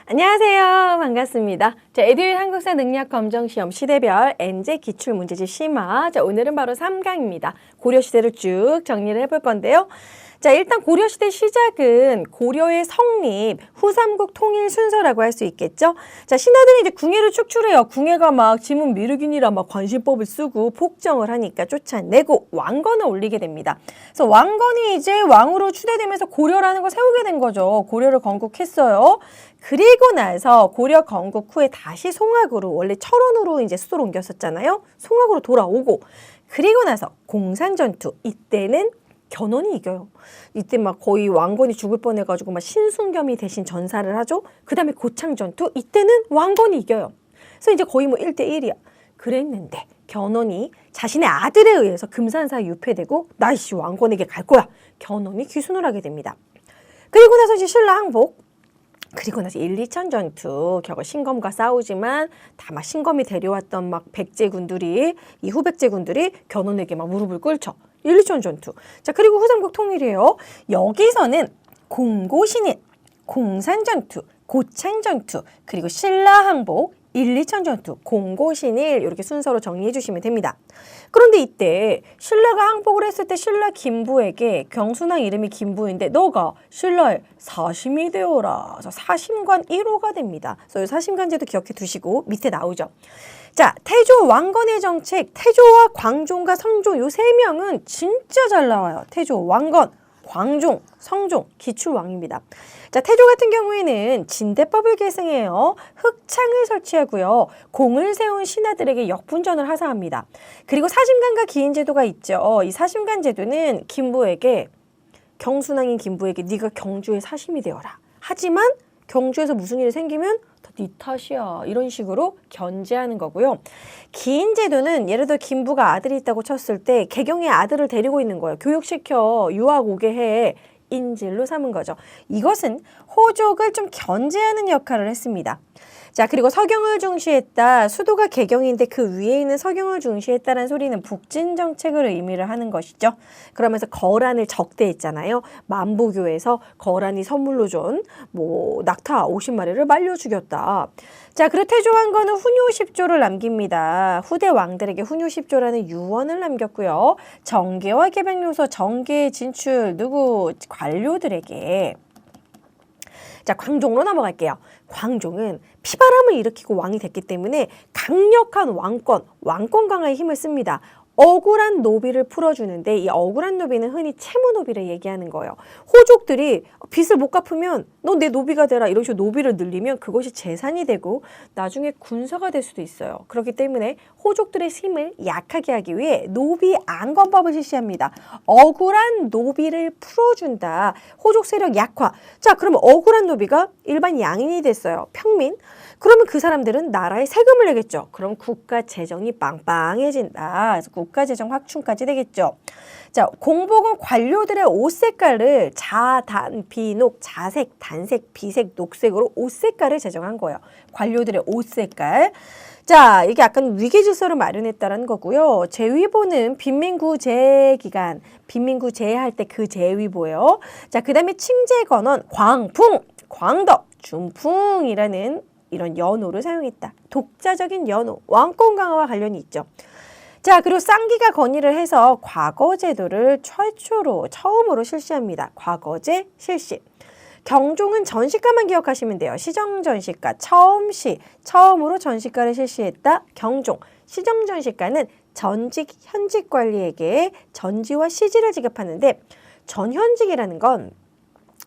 안녕하세요. 반갑습니다. 자, 에듀윌 한국사 능력검정시험 시대별 N제 기출문제집 심화. 자, 오늘은 바로 3강입니다. 고려시대를 쭉 정리를 해볼 건데요. 자, 일단 고려시대 시작은 고려의 성립, 후삼국 통일 순서라고 할 수 있겠죠. 자, 신하들이 이제 궁예를 축출해요. 궁예가 막 지문 미륵이니라 막 관심법을 쓰고 폭정을 하니까 쫓아내고 왕건을 올리게 됩니다. 그래서 왕건이 이제 왕으로 추대되면서 고려라는 걸 세우게 된 거죠. 고려를 건국했어요. 그리고 나서 고려 건국 후에 다시 송악으로, 원래 철원으로 이제 수도를 옮겼었잖아요. 송악으로 돌아오고, 그리고 나서 공산전투, 이때는 견훤이 이겨요. 이때 막 거의 왕건이 죽을 뻔해가지고 막 신순겸이 대신 전사를 하죠. 그 다음에 고창전투, 이때는 왕건이 이겨요. 그래서 이제 거의 뭐 1대1이야. 그랬는데 견훤이 자신의 아들에 의해서 금산사에 유폐되고 나이씨 왕건에게 갈 거야. 견훤이 귀순을 하게 됩니다. 그리고 나서 이제 신라항복, 그리고 나서 1, 2천 전투, 결국 신검과 싸우지만 다 막 신검이 데려왔던 막 백제군들이, 이 후백제군들이 견훤에게 막 무릎을 꿇죠. 1, 2천 전투. 자, 그리고 후삼국 통일이에요. 여기서는 공고신인, 공산전투, 고창전투, 그리고 신라항복, 1, 2천 전투, 공고신일 이렇게 순서로 정리해 주시면 됩니다. 그런데 이때 신라가 항복을 했을 때 신라 김부에게, 경순왕 이름이 김부인데 너가 신라의 사심이 되어라. 그래서 사심관 1호가 됩니다. 그래서 사심관제도 기억해 두시고 밑에 나오죠. 자, 태조 왕건의 정책, 태조와 광종과 성종 요 세 명은 진짜 잘 나와요. 태조, 왕건, 광종, 성종, 기출왕입니다. 자, 태조 같은 경우에는 진대법을 계승해요. 흑창을 설치하고요. 공을 세운 신하들에게 역분전을 하사합니다. 그리고 사심관과 기인제도가 있죠. 이 사심관 제도는 김부에게, 경순왕인 김부에게 네가 경주의 사심이 되어라. 하지만 경주에서 무슨 일이 생기면 다 네 탓이야. 이런 식으로 견제하는 거고요. 기인제도는 예를 들어 김부가 아들이 있다고 쳤을 때 개경의 아들을 데리고 있는 거예요. 교육시켜 유학 오게 해. 인질로 삼은 거죠. 이것은 호족을 좀 견제하는 역할을 했습니다. 자, 그리고 서경을 중시했다. 수도가 개경인데 그 위에 있는 서경을 중시했다는 소리는 북진 정책을 의미를 하는 것이죠. 그러면서 거란을 적대했잖아요. 만보교에서 거란이 선물로 준 낙타 50마리를 말려 죽였다. 자, 그리고 태조 왕건은 훈요 10조를 남깁니다. 후대 왕들에게 훈요 10조라는 유언을 남겼고요. 정계와 개백요소, 정계의 진출, 관료들에게. 자, 광종으로 넘어갈게요. 광종은 피바람을 일으키고 왕이 됐기 때문에 강력한 왕권 강화에 힘을 씁니다. 억울한 노비를 풀어주는데, 이 억울한 노비는 흔히 채무노비를 얘기하는 거예요. 호족들이 빚을 못 갚으면 너 내 노비가 되라 이런 식으로 노비를 늘리면 그것이 재산이 되고 나중에 군사가 될 수도 있어요. 그렇기 때문에 호족들의 힘을 약하게 하기 위해 노비 안건법을 실시합니다. 억울한 노비를 풀어준다. 호족 세력 약화. 자, 그러면 억울한 노비가 일반 양인이 됐어요. 평민. 그러면 그 사람들은 나라에 세금을 내겠죠. 그럼 국가 재정이 빵빵해진다. 그래서 국가 재정 확충까지 되겠죠. 자, 공복은 관료들의 옷 색깔을 자, 단, 비, 녹, 자색, 단색, 비색, 녹색으로 옷 색깔을 제정한 거예요. 관료들의 옷 색깔. 자, 이게 약간 위계질서를 마련했다는 거고요. 제위보는 빈민구제 기간, 빈민구 제할 때 그 제위보예요. 자, 그 다음에 칭제건원, 광풍, 광덕, 준풍이라는 이런 연호를 사용했다. 독자적인 연호, 왕권 강화와 관련이 있죠. 자, 그리고 쌍기가 건의를 해서 과거제도를 처음으로 실시합니다. 과거제 실시. 경종은 전시가만 기억하시면 돼요. 시정전시가, 처음으로 전시가를 실시했다. 경종. 시정전시가는 현직 관리에게 전지와 시지를 지급하는데, 전현직이라는 건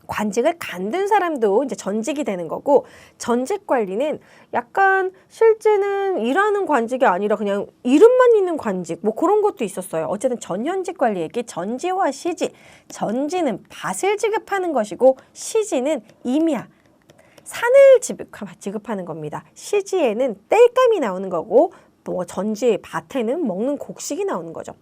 관직을 간둔 사람도 이제 전직이 되는 거고, 전직 관리는 약간 실제는 일하는 관직이 아니라 그냥 이름만 있는 관직, 그런 것도 있었어요. 어쨌든 전현직 관리에게 전지와 시지, 전지는 밭을 지급하는 것이고 시지는 임야, 산을 지급하는 겁니다. 시지에는 땔감이 나오는 거고 전지 밭에는 먹는 곡식이 나오는 거죠.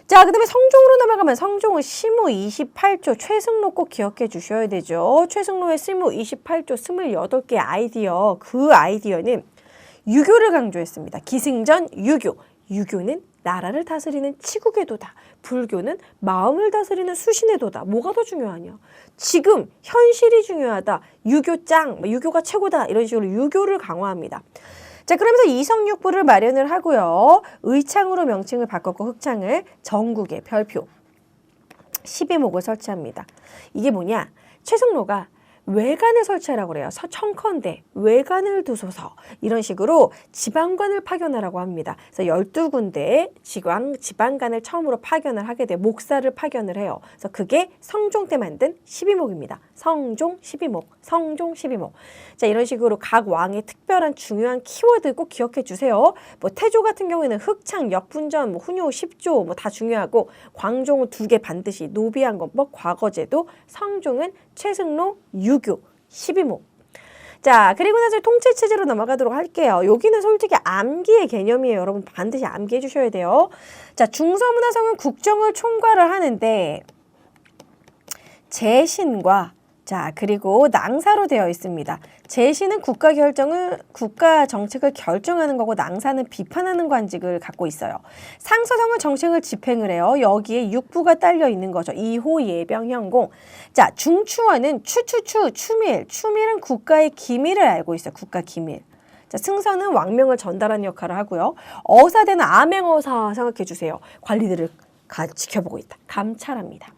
자, 그 다음에 성종으로 넘어가면 성종은 시무 28조, 최승로 꼭 기억해 주셔야 되죠. 최승로의 시무 28조 28개의 아이디어, 그 아이디어는 유교를 강조했습니다. 기승전 유교. 유교는 나라를 다스리는 치국의 도다. 불교는 마음을 다스리는 수신의 도다. 뭐가 더 중요하냐? 지금 현실이 중요하다. 유교 짱, 유교가 최고다. 이런 식으로 유교를 강화합니다. 자, 그러면서 이성육부를 마련을 하고요. 의창으로 명칭을 바꿨고 흑창을 전국의 별표 12목을 설치합니다. 이게 뭐냐? 최승로가 외관을 설치하라고 그래요. 청컨대 외관을 두소서 이런 식으로 지방관을 파견하라고 합니다. 그래서 12군데 지방관을 처음으로 파견을 하게 돼요. 목사를 파견을 해요. 그래서 그게 성종 때 만든 12목입니다. 성종 12목, 성종 12목. 자, 이런 식으로 각 왕의 특별한 중요한 키워드 꼭 기억해 주세요. 뭐 태조 같은 경우에는 흑창, 역분전, 뭐 훈요, 십조 뭐 다 중요하고 광종은 2개 반드시 노비한건법, 과거제도, 성종은 최승로, 유교, 12목. 자, 그리고 나서 통치체제로 넘어가도록 할게요. 여기는 솔직히 암기의 개념이에요. 여러분 반드시 암기해 주셔야 돼요. 자, 중서문화성은 국정을 총괄을 하는데 재신과 자, 그리고 낭사로 되어 있습니다. 재신은 국가 정책을 결정하는 거고 낭사는 비판하는 관직을 갖고 있어요. 상서성은 정책을 집행을 해요. 여기에 육부가 딸려 있는 거죠. 이호, 예병, 현공. 자, 중추원은 추밀은 국가의 기밀을 알고 있어요. 국가 기밀. 자, 승서는 왕명을 전달하는 역할을 하고요. 어사대는 암행어사 생각해 주세요. 관리들을 지켜보고 있다. 감찰합니다.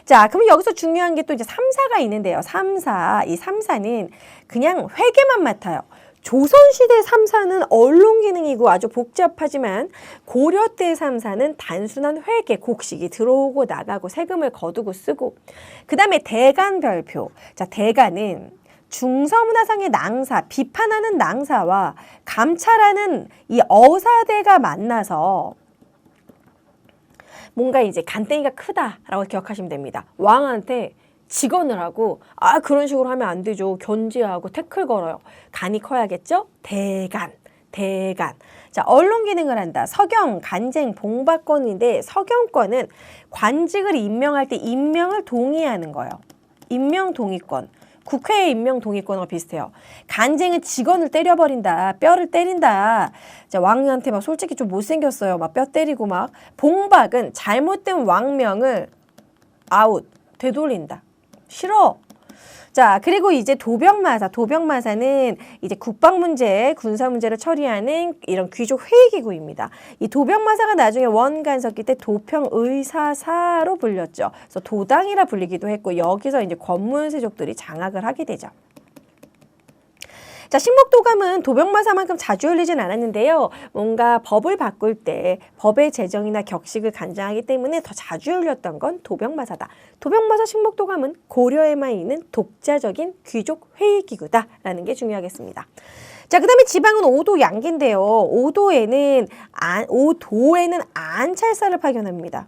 자, 그럼 여기서 중요한 게 또 이제 3사가 있는데요. 3사. 이 3사는 그냥 회계만 맡아요. 조선시대 3사는 언론 기능이고 아주 복잡하지만 고려 때 3사는 단순한 회계, 곡식이 들어오고 나가고 세금을 거두고 쓰고 그 다음에 대간별표. 자, 대간은 중서문화상의 낭사, 비판하는 낭사와 감찰하는 이 어사대가 만나서 뭔가 이제 간땡이가 크다라고 기억하시면 됩니다. 왕한테 직언을 하고 그런 식으로 하면 안 되죠. 견제하고 태클 걸어요. 간이 커야겠죠? 대간. 자, 언론 기능을 한다. 서경, 간쟁, 봉박권인데 서경권은 관직을 임명할 때 임명을 동의하는 거예요. 임명 동의권. 국회의 임명 동의권과 비슷해요. 간쟁은 직원을 때려버린다. 뼈를 때린다. 자, 왕한테 막 솔직히 좀 못생겼어요. 막 뼈 때리고 막. 봉박은 잘못된 왕명을 아웃, 되돌린다. 싫어. 자, 그리고 이제 도병마사는 이제 국방 문제, 군사 문제를 처리하는 이런 귀족 회의기구입니다. 이 도병마사가 나중에 원간석기 때 도평의사사로 불렸죠. 그래서 도당이라 불리기도 했고 여기서 이제 권문세족들이 장악을 하게 되죠. 자, 신목도감은 도병마사만큼 자주 열리진 않았는데요. 뭔가 법을 바꿀 때 법의 제정이나 격식을 간장하기 때문에 더 자주 열렸던 건 도병마사다. 도병마사 신목도감은 고려에만 있는 독자적인 귀족 회의기구다라는 게 중요하겠습니다. 자, 그 다음에 지방은 오도 양기인데요. 오도에는 안찰사를 파견합니다.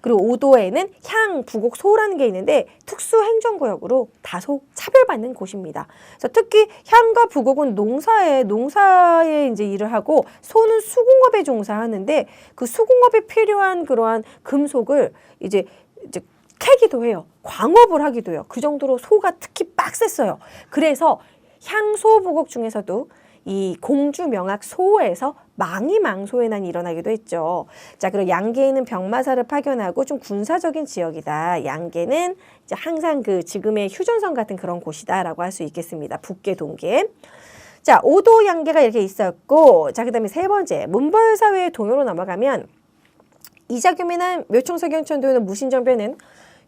그리고 오도에는 향, 부곡, 소라는 게 있는데 특수행정구역으로 다소 차별받는 곳입니다. 그래서 특히 향과 부곡은 농사에 이제 일을 하고 소는 수공업에 종사하는데 그 수공업에 필요한 그러한 금속을 이제 캐기도 해요. 광업을 하기도 해요. 그 정도로 소가 특히 빡셌어요. 그래서 향소 부곡 중에서도 이 공주 명학 소에서 망이망소해난이 일어나기도 했죠. 자, 그리고 양계에는 병마사를 파견하고 좀 군사적인 지역이다. 양계는 이제 항상 그 지금의 휴전선 같은 그런 곳이다라고 할 수 있겠습니다. 북계, 동계. 자, 오도 양계가 이렇게 있었고, 자, 그 다음에 세 번째 문벌사회의 동요로 넘어가면 이자겸이나 묘청서경천도는 무신정변은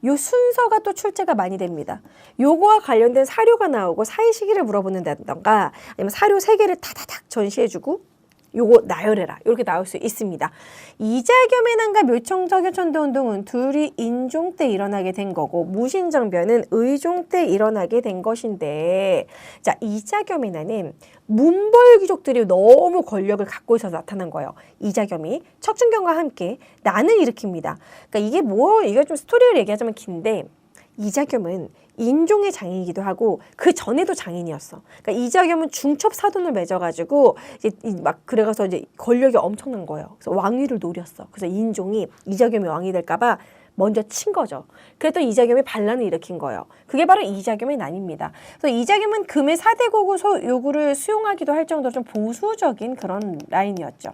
요 순서가 또 출제가 많이 됩니다. 요거와 관련된 사료가 나오고 사의 시기를 물어보는다던가 아니면 사료 3개를 타다닥 전시해주고 요거 나열해라 이렇게 나올 수 있습니다. 이자겸의 난과 묘청서경천도운동은 둘이 인종 때 일어나게 된 거고 무신정변은 의종 때 일어나게 된 것인데 자, 이자겸의 난은 문벌귀족들이 너무 권력을 갖고 있어서 나타난 거예요. 이자겸이 척준경과 함께 난을 일으킵니다. 그러니까 이게 좀 스토리를 얘기하자면 긴데 이자겸은 인종의 장인이기도 하고 그 전에도 장인이었어. 그러니까 이자겸은 중첩 사돈을 맺어가지고 막 그래가서 이제 권력이 엄청난 거예요. 그래서 왕위를 노렸어. 그래서 인종이 이자겸이 왕이 될까봐 먼저 친 거죠. 그랬더니 이자겸이 반란을 일으킨 거예요. 그게 바로 이자겸의 난입니다. 그래서 이자겸은 금의 4대 고구 요구를 수용하기도 할 정도로 좀 보수적인 그런 라인이었죠.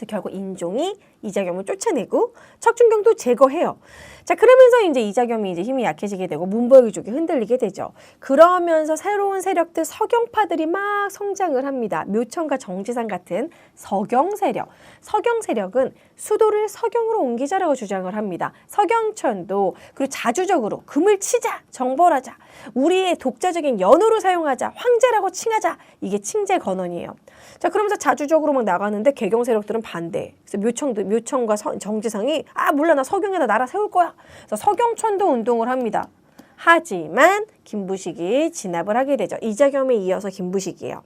그래서 결국 인종이 이자겸을 쫓아내고 척춘경도 제거해요. 자, 그러면서 이제 이자겸이 이제 힘이 약해지게 되고 문벌귀족이 흔들리게 되죠. 그러면서 새로운 세력들 서경파들이 막 성장을 합니다. 묘청과 정지상 같은 서경 세력. 서경 세력은 수도를 서경으로 옮기자라고 주장을 합니다. 서경천도 그리고 자주적으로 금을 치자, 정벌하자, 우리의 독자적인 연호로 사용하자, 황제라고 칭하자. 이게 칭제 건언이에요. 자, 그러면서 자주적으로 막 나가는데 개경 세력들은 반대. 그래서 묘청과 정지상이 몰라, 나 서경에다 나라 세울 거야. 그래서 서경천도 운동을 합니다. 하지만 김부식이 진압을 하게 되죠. 이자겸에 이어서 김부식이에요.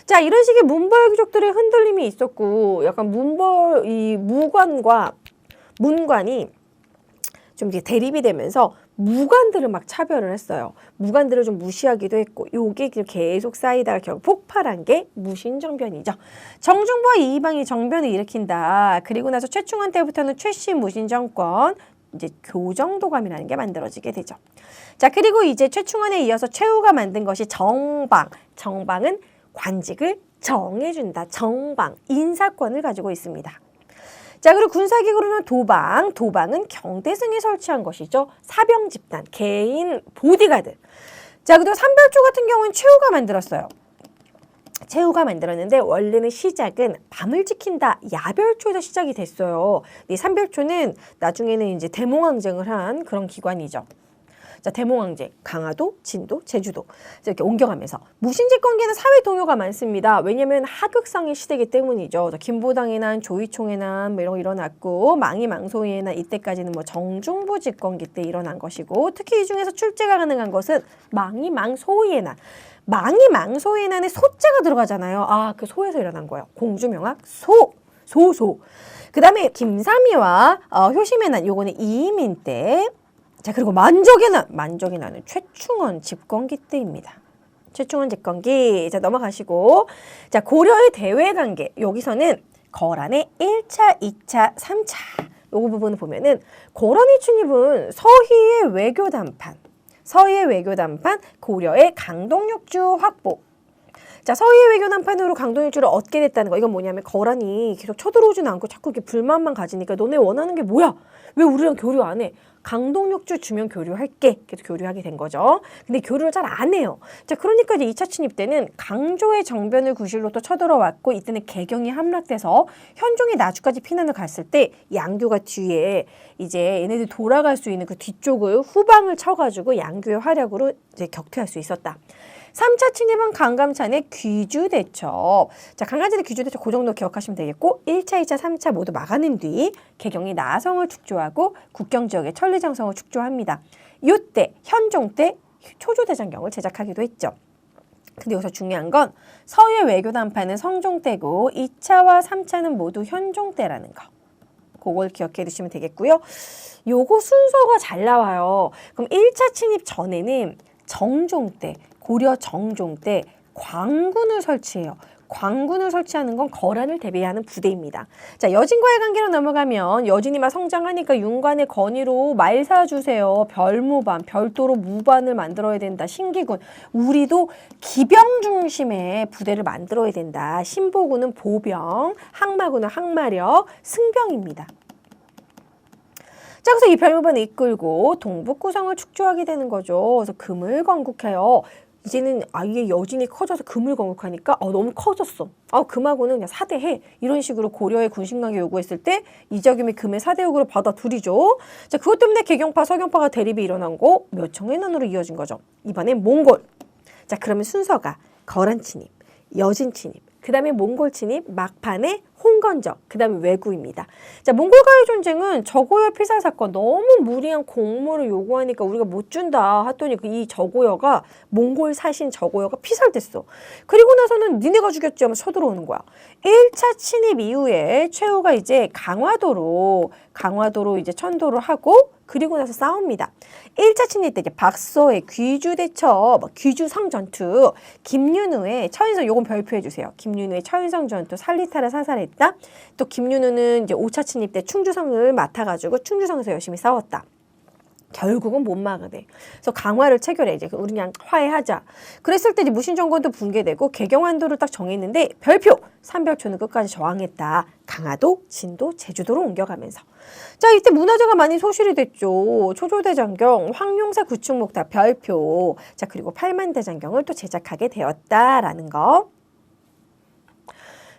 자, 이런 식의 문벌귀족들의 흔들림이 있었고, 약간 무관과 문관이 좀 이제 대립이 되면서 무관들을 막 차별을 했어요. 무관들을 좀 무시하기도 했고, 요게 계속 쌓이다가 결국 폭발한 게 무신정변이죠. 정중부와 이방이 정변을 일으킨다. 그리고 나서 최충원 때부터는 최씨 무신정권, 이제 교정도감이라는 게 만들어지게 되죠. 자, 그리고 이제 최충원에 이어서 최후가 만든 것이 정방. 정방은 관직을 정해준다. 정방, 인사권을 가지고 있습니다. 자, 그리고 군사기구로는 도방. 도방은 경대승이 설치한 것이죠. 사병 집단, 개인 보디가드. 자, 그리고 삼별초 같은 경우는 최후가 만들었어요. 최후가 만들었는데 원래는 시작은 밤을 지킨다 야별초에서 시작이 됐어요. 이 삼별초는 나중에는 이제 대몽항쟁을 한 그런 기관이죠. 자, 대몽항쟁, 강화도, 진도, 제주도 이렇게 옮겨가면서 무신집권계는 사회 동요가 많습니다. 왜냐하면 하극상의 시대이기 때문이죠. 김보당의 난, 조이총의 난 이런 거 일어났고, 망이망소의 난, 이때까지는 뭐 정중부 집권기 때 일어난 것이고, 특히 이 중에서 출제가 가능한 것은 망이망소의 난. 망이망소의 난에 소자가 들어가잖아요. 그 소에서 일어난 거예요. 공주명학 소소. 그 다음에 김삼이와 효심의 난, 요거는 이민 때. 자, 그리고 만족의 난은 최충원 집권기 때입니다. 최충원 집권기. 자, 넘어가시고. 자, 고려의 대외관계. 여기서는 거란의 1차, 2차, 3차. 요거 부분을 보면은 고란이 침입은 서희의 외교 담판, 고려의 강동육주 확보. 자, 서희의 외교 담판으로 강동육주를 얻게 됐다는 거. 이건 뭐냐면 거란이 계속 쳐들어오지는 않고 자꾸 이렇게 불만만 가지니까 너네 원하는 게 뭐야? 왜 우리랑 교류 안 해? 강동육주 주면 교류할게. 그래서 교류하게 된 거죠. 근데 교류를 잘 안 해요. 자, 그러니까 이제 2차 침입 때는 강조의 정변을 구실로 또 쳐들어왔고, 이때는 개경이 함락돼서 현종이 나주까지 피난을 갔을 때 양규가 뒤에 이제 얘네들 돌아갈 수 있는 그 뒤쪽을 후방을 쳐가지고 양규의 활약으로 이제 격퇴할 수 있었다. 3차 침입은 강감찬의 귀주대첩. 자, 강감찬의 귀주대첩 그 정도 기억하시면 되겠고, 1차, 2차, 3차 모두 막아낸 뒤 개경이 나성을 축조하고 국경지역의 천리장성을 축조합니다. 이때 현종 때 초조대장경을 제작하기도 했죠. 근데 여기서 중요한 건 서희의 외교 담판은 성종 때고 2차와 3차는 모두 현종 때라는 거. 그걸 기억해 두시면 되겠고요. 요거 순서가 잘 나와요. 그럼 1차 침입 전에는 정종 때, 고려 정종 때 광군을 설치해요. 광군을 설치하는 건 거란을 대비하는 부대입니다. 자, 여진과의 관계로 넘어가면 여진이 막 성장하니까 윤관의 건의로 말 사주세요. 별무반, 별도로 무반을 만들어야 된다. 신기군. 우리도 기병 중심의 부대를 만들어야 된다. 신보군은 보병, 항마군은 항마력, 승병입니다. 자, 그래서 이 별무반을 이끌고 동북구성을 축조하게 되는 거죠. 그래서 금을 건국해요. 이제는 이게 여진이 커져서 금을 건국하니까 너무 커졌어. 금하고는 그냥 사대해. 이런 식으로 고려의 군신관계 요구했을 때 이자겸이 금의 사대역으로 받아들이죠. 자, 그것 때문에 개경파, 서경파가 대립이 일어난 거 묘청의 난으로 이어진 거죠. 이번엔 몽골. 자, 그러면 순서가 거란 침입, 여진 침입, 그 다음에 몽골 침입, 막판에 홍건적, 그 다음에 왜구입니다. 자, 몽골과의 전쟁은 저고여 피살 사건, 너무 무리한 공모를 요구하니까 우리가 못 준다 했더니 이 저고여가, 몽골 사신 저고여가 피살됐어. 그리고 나서는 니네가 죽였지 하면 쳐들어오는 거야. 1차 침입 이후에 최후가 이제 강화도로 이제 천도를 하고, 그리고 나서 싸웁니다. 1차 침입 때 이제 박서의 귀주대첩, 귀주성 전투, 김윤우의 처인성, 요건 별표해 주세요. 김윤우의 처인성 전투, 살리타를 사살했다. 또 김윤우는 이제 5차 침입 때 충주성을 맡아가지고 충주성에서 열심히 싸웠다. 결국은 못 막아내. 그래서 강화를 체결해. 이제 우리 그냥 화해하자. 그랬을 때 이제 무신정권도 붕괴되고 개경환도를 딱 정했는데 별표 삼별초는 끝까지 저항했다. 강화도, 진도, 제주도로 옮겨가면서. 자, 이때 문화재가 많이 소실이 됐죠. 초조대장경, 황룡사 구축목탑 별표. 자, 그리고 팔만대장경을 또 제작하게 되었다라는 거.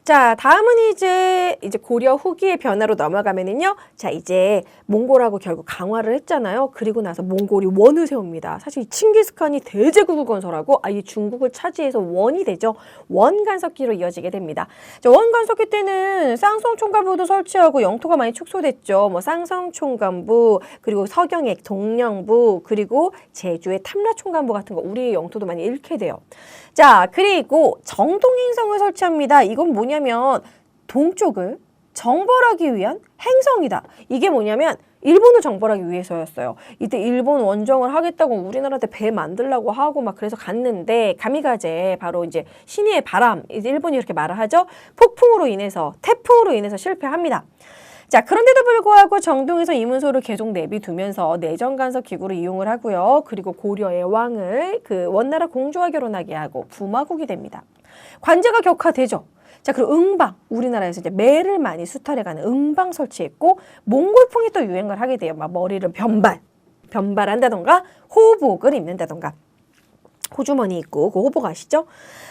자, 다음은 이제 고려 후기의 변화로 넘어가면은요. 자, 이제 몽골하고 결국 강화를 했잖아요. 그리고 나서 몽골이 원을 세웁니다. 사실 이 칭기스칸이 대제국을 건설하고 아예 중국을 차지해서 원이 되죠. 원간섭기로 이어지게 됩니다. 자, 원간섭기 때는 쌍성총관부도 설치하고 영토가 많이 축소됐죠. 뭐 쌍성총관부, 그리고 서경액 동령부, 그리고 제주의 탐라총관부 같은 거 우리의 영토도 많이 잃게 돼요. 자, 그리고 정동행성을 설치합니다. 이건 뭐냐면 동쪽을 정벌하기 위한 행성이다. 이게 뭐냐면 일본을 정벌하기 위해서였어요. 이때 일본 원정을 하겠다고 우리나라한테 배 만들라고 하고 막 그래서 갔는데 가미가제 바로 이제 신의의 바람, 이제 일본이 이렇게 말을 하죠. 폭풍으로 인해서 태풍으로 인해서 실패합니다. 자, 그런데도 불구하고 정동에서 이문소를 계속 내비두면서 내정간섭 기구를 이용을 하고요. 그리고 고려의 왕을 그 원나라 공주와 결혼하게 하고 부마국이 됩니다. 관제가 격화되죠. 자, 그리고 응방, 우리나라에서 이제 매를 많이 수탈해가는 응방 설치했고 몽골풍이 또 유행을 하게 돼요. 막 머리를 변발한다던가 호복을 입는다던가. 호주머니 있고 그 호복 아시죠?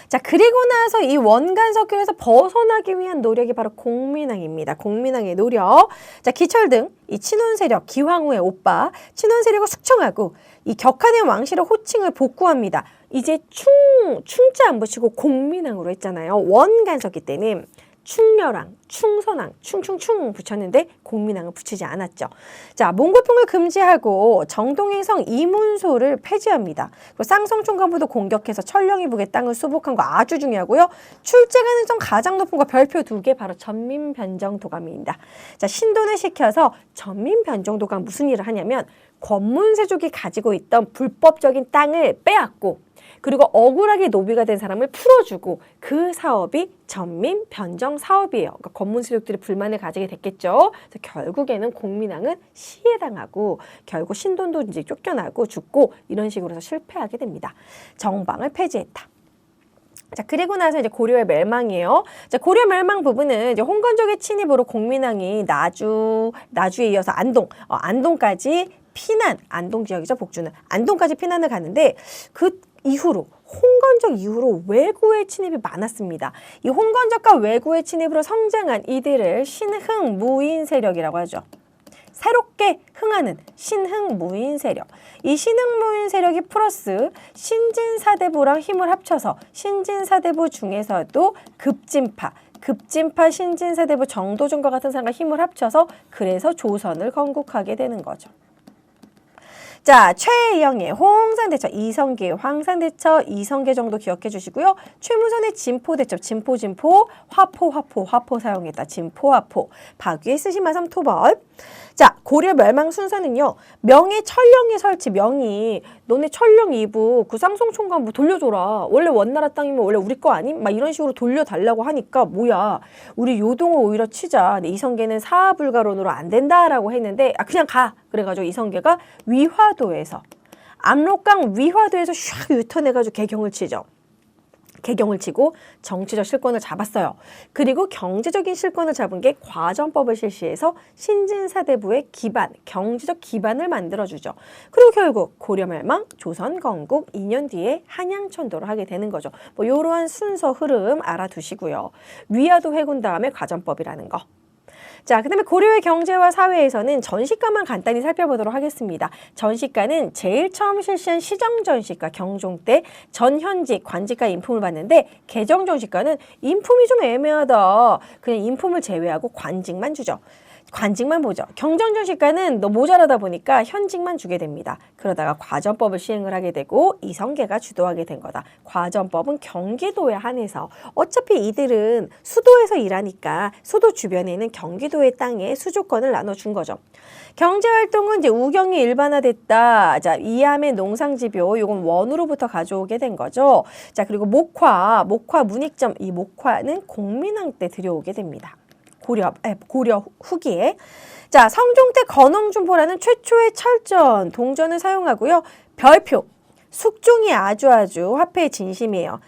자, 그리고 나서 이 원간석교에서 벗어나기 위한 노력이 바로 공민왕입니다. 공민왕의 노력. 자, 기철등, 이 친원 세력, 기황후의 오빠, 친원 세력을 숙청하고 이 격화된 왕실의 호칭을 복구합니다. 이제 충자 안 붙이고 공민왕으로 했잖아요. 원간석기 때는 충렬왕, 충선왕, 충충충 붙였는데 공민왕을 붙이지 않았죠. 자, 몽골풍을 금지하고 정동행성 이문소를 폐지합니다. 그리고 쌍성총관부도 공격해서 천령이북의 땅을 수복한 거 아주 중요하고요. 출제 가능성 가장 높은 거 별표 2개 바로 전민변정도감입니다. 자, 신돈을 시켜서 전민변정도감 무슨 일을 하냐면 권문세족이 가지고 있던 불법적인 땅을 빼앗고 그리고 억울하게 노비가 된 사람을 풀어주고 그 사업이 전민 변정 사업이에요. 그러니까 권문세족들이 불만을 가지게 됐겠죠. 그래서 결국에는 공민왕은 시해당하고 결국 신돈도 이제 쫓겨나고 죽고 이런 식으로 해서 실패하게 됩니다. 정방을 폐지했다. 자, 그리고 나서 이제 고려의 멸망이에요. 자, 고려 멸망 부분은 이제 홍건적의 침입으로 공민왕이 나주에 이어서 안동까지 피난, 안동 지역이죠, 복주는. 안동까지 피난을 가는데 그 이후로 홍건적 이후로 외구의 침입이 많았습니다. 이 홍건적과 외구의 침입으로 성장한 이들을 신흥무인 세력이라고 하죠. 새롭게 흥하는 신흥무인 세력. 이 신흥무인 세력이 플러스 신진사대부랑 힘을 합쳐서 신진사대부 중에서도 급진파 신진사대부 정도전과 같은 사람과 힘을 합쳐서 그래서 조선을 건국하게 되는 거죠. 자, 최영의 홍상대처, 이성계의 황상대처, 이성계 정도 기억해 주시고요. 최무선의 진포대처, 진포, 화포 사용했다. 진포. 박위의 쓰시마삼 토벌. 자, 고려 멸망 순서는요. 명의 천령의 설치, 명이 너네 천령 이부 그 쌍성총관부 돌려줘라. 원래 원나라 땅이면 원래 우리 거 아님? 막 이런 식으로 돌려달라고 하니까 뭐야. 우리 요동을 오히려 치자. 근데 이성계는 사하불가론으로 안 된다라고 했는데 그냥 가. 그래가지고 이성계가 위화도에서 압록강 위화도에서 샥 유턴해가지고 개경을 치죠. 개경을 치고 정치적 실권을 잡았어요. 그리고 경제적인 실권을 잡은 게 과전법을 실시해서 신진사대부의 기반, 경제적 기반을 만들어주죠. 그리고 결국 고려 멸망, 조선 건국 2년 뒤에 한양천도를 하게 되는 거죠. 뭐 이러한 순서 흐름 알아두시고요. 위화도 해군 다음에 과전법이라는 거. 자, 그 다음에 고려의 경제와 사회에서는 전시가만 간단히 살펴보도록 하겠습니다. 전시가는 제일 처음 실시한 시정전시가 경종 때 전현직, 관직가 인품을 받는데 개정전시가는 인품이 좀 애매하다. 그냥 인품을 제외하고 관직만 주죠. 관직만 보죠. 경정전시가는 너 모자라다 보니까 현직만 주게 됩니다. 그러다가 과전법을 시행을 하게 되고 이성계가 주도하게 된 거다. 과전법은 경기도에 한해서 어차피 이들은 수도에서 일하니까 수도 주변에 있는 경기도의 땅에 수조권을 나눠준 거죠. 경제활동은 이제 우경이 일반화됐다. 자, 이암의 농상지표 요건 원으로부터 가져오게 된 거죠. 자, 그리고 목화 문익점 이 목화는 공민왕 때 들여오게 됩니다. 고려 후기에. 자, 성종 때 건흥준포라는 최초의 철전, 동전을 사용하고요. 별표, 숙종이 아주 화폐의 진심이에요.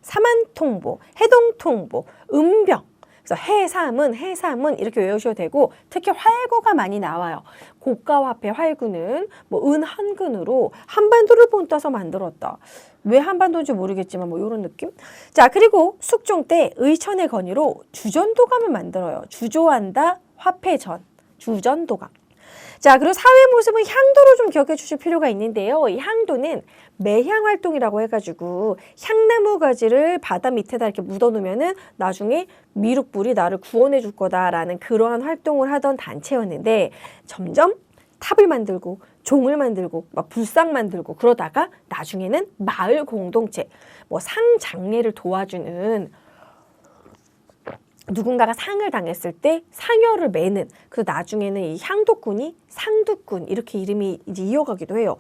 삼한통보, 해동통보, 음병. 그래서 해삼은 이렇게 외우셔도 되고, 특히 활구가 많이 나와요. 고가 화폐 활구는 뭐 은 한 근으로 한반도를 본따서 만들었다. 왜 한반도인지 모르겠지만 뭐 이런 느낌? 자, 그리고 숙종 때 의천의 건의로 주전도감을 만들어요. 주조한다, 화폐전, 주전도감. 자, 그리고 사회 모습은 향도로 좀 기억해 주실 필요가 있는데요. 이 향도는 매향 활동이라고 해가지고 향나무 가지를 바다 밑에다 이렇게 묻어놓으면은 나중에 미륵불이 나를 구원해 줄 거다라는 그러한 활동을 하던 단체였는데 점점 탑을 만들고 종을 만들고 막 불상 만들고 그러다가 나중에는 마을 공동체, 뭐 상장례를 도와주는 누군가가 상을 당했을 때 상여를 매는, 그래서 나중에는 이 향도꾼이 상두꾼 이렇게 이름이 이제 이어가기도 해요.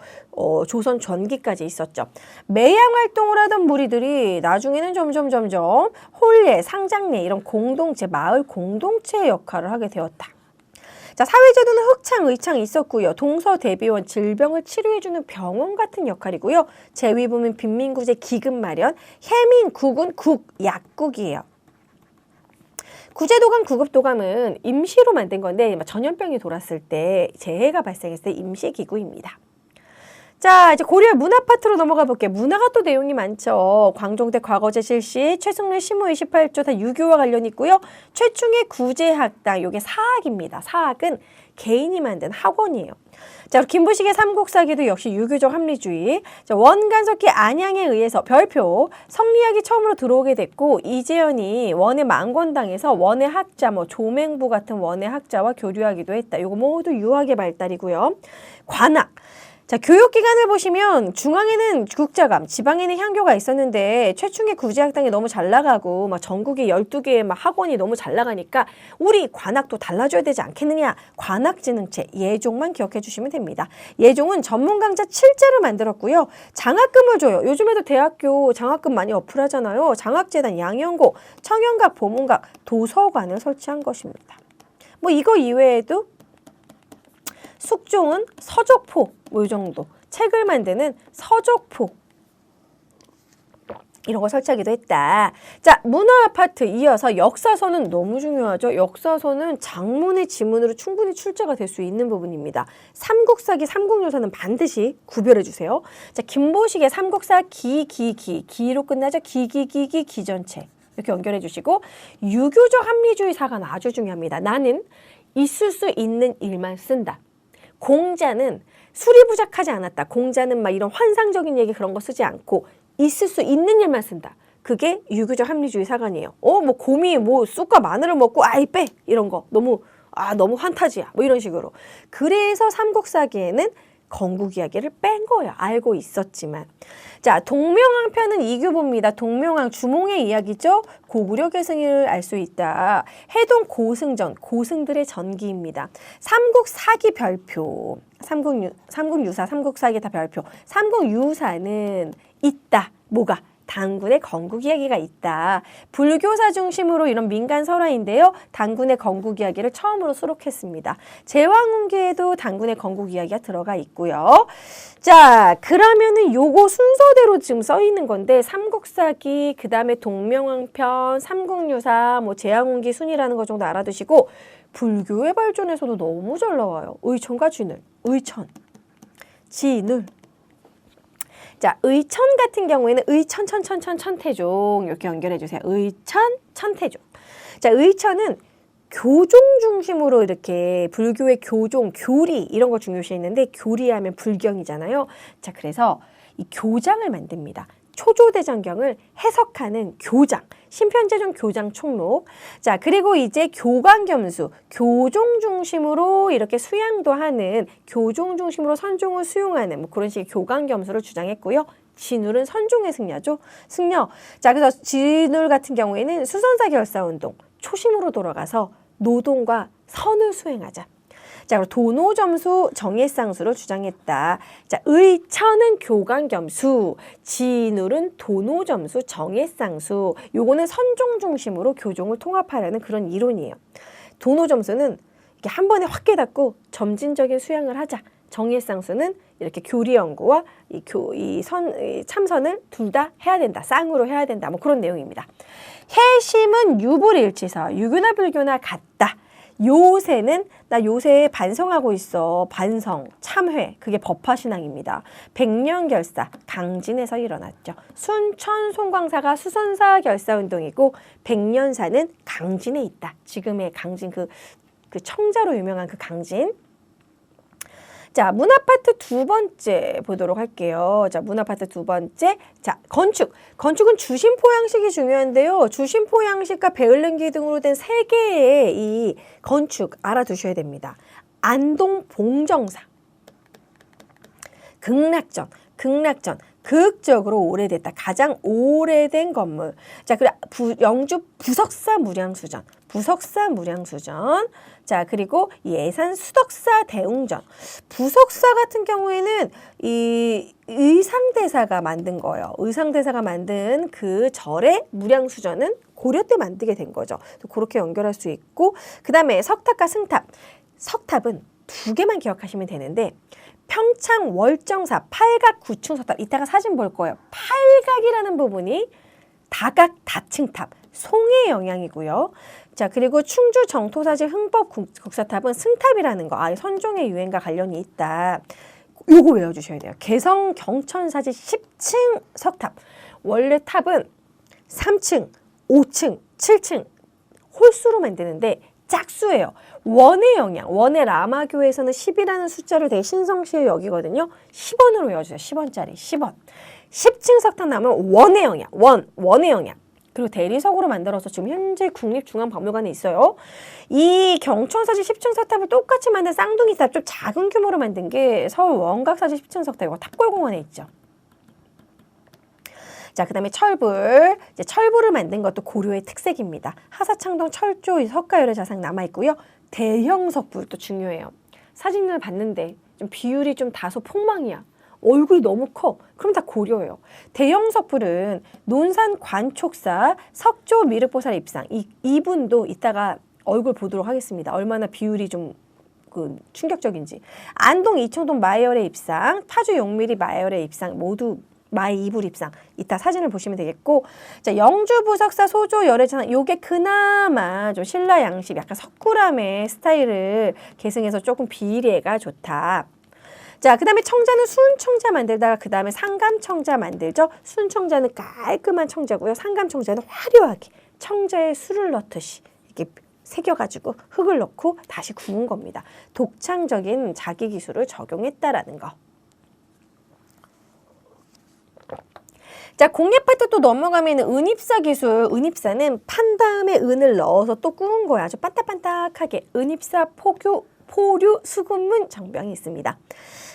조선 전기까지 있었죠. 매양 활동을 하던 무리들이 나중에는 점점 홀례, 상장례 이런 공동체, 마을 공동체의 역할을 하게 되었다. 자, 사회제도는 흑창, 의창이 있었고요. 동서대비원, 질병을 치료해주는 병원 같은 역할이고요. 재위부민, 빈민구제, 기금 마련, 해민, 국은, 약국이에요. 구제도감, 구급도감은 임시로 만든 건데 전염병이 돌았을 때, 재해가 발생했을 때 임시기구입니다. 자, 이제 고려의 문화 파트로 넘어가 볼게요. 문화가 또 내용이 많죠. 광종대 과거제 실시, 최승래 심호 28조 다 유교와 관련이 있고요. 최충의 구제학당, 요게 사학입니다. 사학은 개인이 만든 학원이에요. 자, 김부식의 삼국사기도 역시 유교적 합리주의. 자, 원간석기 안양에 의해서 별표, 성리학이 처음으로 들어오게 됐고, 이재현이 원의 망권당에서 원의 학자, 뭐 조맹부 같은 원의 학자와 교류하기도 했다. 요거 모두 유학의 발달이고요. 관학. 자, 교육기관을 보시면 중앙에는 국자감, 지방에는 향교가 있었는데 최충의 구제학당이 너무 잘 나가고 막 전국에 12개의 막 학원이 너무 잘 나가니까 우리 관학도 달라져야 되지 않겠느냐. 관학진흥체, 예종만 기억해 주시면 됩니다. 예종은 전문 강좌 7제를 만들었고요. 장학금을 줘요. 요즘에도 대학교 장학금 많이 어플하잖아요. 장학재단, 양연고, 청년각, 보문각, 도서관을 설치한 것입니다. 뭐 이거 이외에도 숙종은 서적포, 뭐 이 정도. 책을 만드는 서적포. 이런 거 설치하기도 했다. 자, 문화 파트 이어서 역사서는 너무 중요하죠. 역사서는 장문의 지문으로 충분히 출제가 될 수 있는 부분입니다. 삼국사기, 삼국유사는 반드시 구별해 주세요. 자, 김보식의 삼국사 기로 끝나죠. 기전체. 이렇게 연결해 주시고, 유교적 합리주의 사가는 아주 중요합니다. 나는 있을 수 있는 일만 쓴다. 공자는 수리부작하지 않았다. 공자는 막 이런 환상적인 얘기 그런 거 쓰지 않고 있을 수 있는 일만 쓴다. 그게 유교적 합리주의 사관이에요. 뭐 곰이 뭐 쑥과 마늘을 먹고 아이 빼 이런 거 너무 환타지야 뭐 이런 식으로. 그래서 삼국사기에는 건국 이야기를 뺀 거예요. 알고 있었지만. 자, 동명왕편은 이규보입니다. 동명왕 주몽의 이야기죠. 고구려 계승을 알 수 있다. 해동 고승전, 고승들의 전기입니다. 삼국사기 별표, 삼국유사, 삼국사기 다 별표. 삼국유사는 있다. 뭐가? 단군의 건국 이야기가 있다. 불교사 중심으로 이런 민간 설화인데요. 단군의 건국 이야기를 처음으로 수록했습니다. 제왕운기에도 단군의 건국 이야기가 들어가 있고요. 자, 그러면은 요거 순서대로 지금 써 있는 건데 삼국사기, 그 다음에 동명왕편, 삼국유사, 뭐 제왕운기 순이라는 거 정도 알아두시고 불교의 발전에서도 너무 잘 나와요. 의천과 진을, 의천, 진을. 자, 의천 같은 경우에는 천태종 이렇게 연결해 주세요. 의천, 천태종. 자, 의천은 교종 중심으로 이렇게 불교의 교종, 교리 이런 거 중요시했는데 교리하면 불경이잖아요. 자, 그래서 이 교장을 만듭니다. 초조대장경을 해석하는 교장, 심편재종 교장 총록. 자, 그리고 이제 교광겸수, 교종 중심으로 이렇게 수양도 하는, 교종 중심으로 선종을 수용하는 뭐 그런 식의 교광겸수를 주장했고요. 진울은 선종의 승려죠. 승려. 자, 그래서 진울 같은 경우에는 수선사 결사운동, 초심으로 돌아가서 노동과 선을 수행하자. 자, 그리고 도노점수 정예쌍수로 주장했다. 자, 의천은 교강겸수, 진울은 도노점수 정예쌍수. 요거는 선종 중심으로 교종을 통합하려는 그런 이론이에요. 도노점수는 이렇게 한 번에 확 깨닫고 점진적인 수양을 하자. 정예쌍수는 이렇게 교리 연구와 이 참선을 둘 다 해야 된다. 쌍으로 해야 된다. 뭐 그런 내용입니다. 해심은 유불일치서, 유교나 불교나 같다. 요새는 나 요새 반성하고 있어. 반성, 참회. 그게 법화신앙입니다. 백년결사, 강진에서 일어났죠. 순천 송광사가 수선사 결사운동이고 백년사는 강진에 있다. 지금의 강진 그 청자로 유명한 그 강진. 자, 문화파트 두 번째 보도록 할게요. 자, 문화파트 두 번째. 자, 건축. 건축은 주심포 양식이 중요한데요. 주심포 양식과 배을릉기 등으로 된 세 개의 이 건축 알아두셔야 됩니다. 안동 봉정사. 극락전. 극적으로 오래됐다. 가장 오래된 건물. 자, 그리고 영주 부석사 무량수전. 자, 그리고 예산 수덕사 대웅전. 부석사 같은 경우에는 이 의상대사가 만든 거예요. 의상대사가 만든 그 절의 무량수전은 고려 때 만들게 된 거죠. 그렇게 연결할 수 있고, 그 다음에 석탑과 승탑. 석탑은 두 개만 기억하시면 되는데, 평창 월정사 팔각 구층 석탑. 이따가 사진 볼 거예요. 팔각이라는 부분이 다각 다층탑. 송의 영향이고요. 자, 그리고 충주 정토사지 흥법 국사탑은 승탑이라는 거. 선종의 유행과 관련이 있다. 요거 외워주셔야 돼요. 개성 경천사지 10층 석탑. 원래 탑은 3층, 5층, 7층 홀수로 만드는데 짝수예요. 원의 영향. 원의 라마교에서는 10이라는 숫자를 되게 신성시에 여기거든요. 10원으로 외워주세요. 10원짜리. 10원. 10층 석탑 나오면 원의 영향. 원의 영향. 그리고 대리석으로 만들어서 지금 현재 국립중앙박물관에 있어요. 이 경천사지 10층 석탑을 똑같이 만든 쌍둥이 탑, 좀 작은 규모로 만든 게 서울 원각사지 10층 석탑, 이거 탑골공원에 있죠. 자, 그 다음에 철불. 이제 철불을 만든 것도 고려의 특색입니다. 하사창동 철조 석가열의 자상 남아있고요. 대형 석불도 중요해요. 사진을 봤는데 좀 비율이 좀 다소 폭망이야. 얼굴이 너무 커. 그럼 다 고려예요. 대형 석불은 논산 관촉사 석조 미륵보살 입상. 이분도 이따가 얼굴 보도록 하겠습니다. 얼마나 비율이 좀 충격적인지. 안동 이청동 마이열의 입상, 파주 용미리 마이열의 입상 모두 마이 이불 입상. 이따 사진을 보시면 되겠고, 자, 영주 부석사 소조 열애찬. 요게 그나마 좀 신라 양식 약간 석굴암의 스타일을 계승해서 조금 비례가 좋다. 자, 그 다음에 청자는 순청자 만들다가 그 다음에 상감청자 만들죠. 순청자는 깔끔한 청자고요. 상감청자는 화려하게 청자에 술을 넣듯이 이렇게 새겨가지고 흙을 넣고 다시 구운 겁니다. 독창적인 자기 기술을 적용했다라는 거. 자, 공예 파트 또 넘어가면 은입사 기술. 은입사는 판 다음에 은을 넣어서 또 구운 거야. 아주 반딱반딱하게. 은입사 포류 수군문 정병이 있습니다.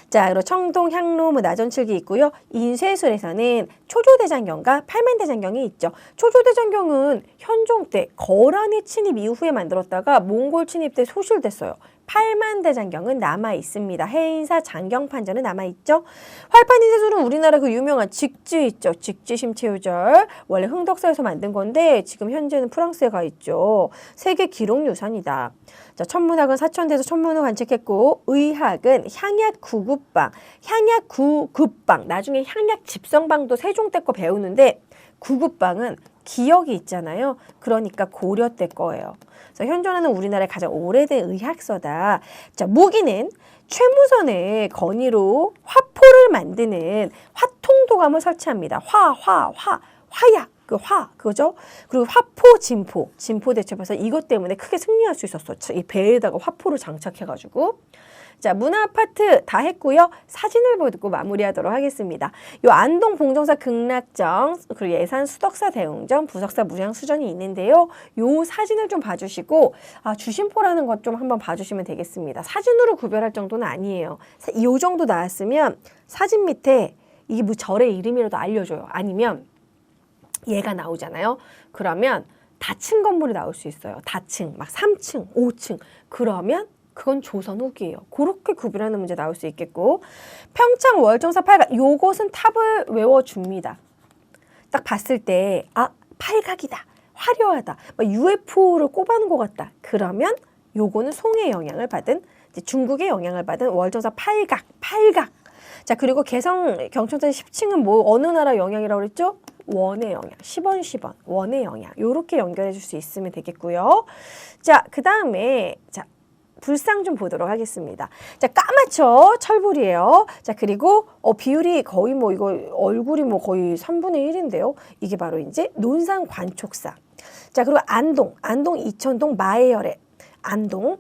자, 그리고 청동 향로 나전칠기 있고요. 인쇄술에서는 초조대장경과 팔만대장경이 있죠. 초조대장경은 현종 때 거란의 침입 이후에 만들었다가 몽골 침입 때 소실됐어요. 팔만대장경은 남아 있습니다. 해인사 장경판전은 남아 있죠. 활판인쇄술은 우리나라 그 유명한 직지 있죠. 직지 심체유절. 원래 흥덕사에서 만든 건데 지금 현재는 프랑스에 가 있죠. 세계 기록유산이다. 자, 천문학은 사천대에서 천문을 관측했고, 의학은 향약 구급방, 향약 구급방. 나중에 향약 집성방도 세종 때 거 배우는데 구급방은 기억이 있잖아요. 그러니까 고려 때 거예요. 그래서 현존하는 우리나라의 가장 오래된 의학서다. 자, 무기는 최무선의 건의로 화포를 만드는 화통도감을 설치합니다. 화약. 그거죠. 그리고 화포, 진포 대첩해서 이것 때문에 크게 승리할 수 있었어. 이 배에다가 화포를 장착해가지고. 자, 문화 파트 다 했고요. 사진을 보고 마무리하도록 하겠습니다. 요 안동 봉정사 극락정, 그리고 예산 수덕사 대웅전, 부석사 무량수전이 있는데요. 요 사진을 좀 봐주시고, 주심포라는 것 좀 한번 봐주시면 되겠습니다. 사진으로 구별할 정도는 아니에요. 요 정도 나왔으면 사진 밑에 이게 뭐 절의 이름이라도 알려줘요. 아니면 얘가 나오잖아요. 그러면 다층 건물이 나올 수 있어요. 다층, 막 3층, 5층. 그러면 그건 조선 후기예요. 그렇게 구분하는 문제 나올 수 있겠고 평창 월정사 팔각 요것은 탑을 외워줍니다. 딱 봤을 때 팔각이다. 화려하다. UFO를 꼽아놓은 것 같다. 그러면 요거는 송의 영향을 받은 이제 중국의 영향을 받은 월정사 팔각. 자 그리고 개성 경천사의 10층은 뭐 어느 나라 영향이라고 그랬죠? 원의 영향. 10원 원의 영향. 요렇게 연결해 줄 수 있으면 되겠고요. 자 그다음에 자 불상 좀 보도록 하겠습니다. 자 까맣죠? 철불이에요. 자 그리고 비율이 거의 뭐 이거 얼굴이 뭐 거의 3분의 1인데요. 이게 바로 이제 논산 관촉사. 자 그리고 안동 이천동 마해열의 안동.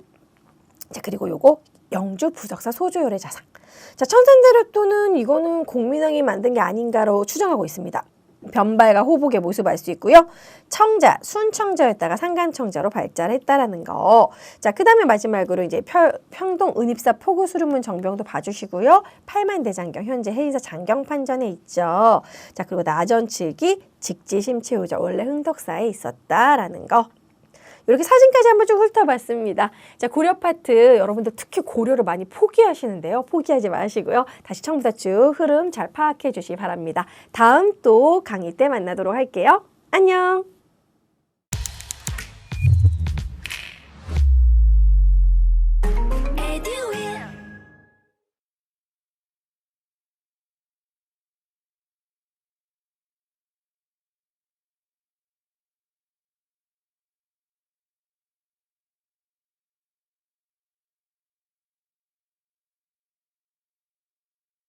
자 그리고 요거 영주 부석사 소주열의 자상. 자 천산대로또는 이거는 공민왕이 만든 게 아닌가로 추정하고 있습니다. 변발과 호복의 모습을 알 수 있고요. 청자, 순청자였다가 상간청자로 발자를 했다라는 거. 자, 그 다음에 마지막으로 이제 평동 은입사 포구수름문 정병도 봐주시고요. 팔만대장경, 현재 해인사 장경판전에 있죠. 자, 그리고 나전칠기, 직지심채우자, 원래 흥덕사에 있었다라는 거. 이렇게 사진까지 한번 쭉 훑어봤습니다. 자, 고려 파트 여러분들 특히 고려를 많이 포기하시는데요. 포기하지 마시고요. 다시 처음부터 쭉 흐름 잘 파악해 주시기 바랍니다. 다음 또 강의 때 만나도록 할게요. 안녕.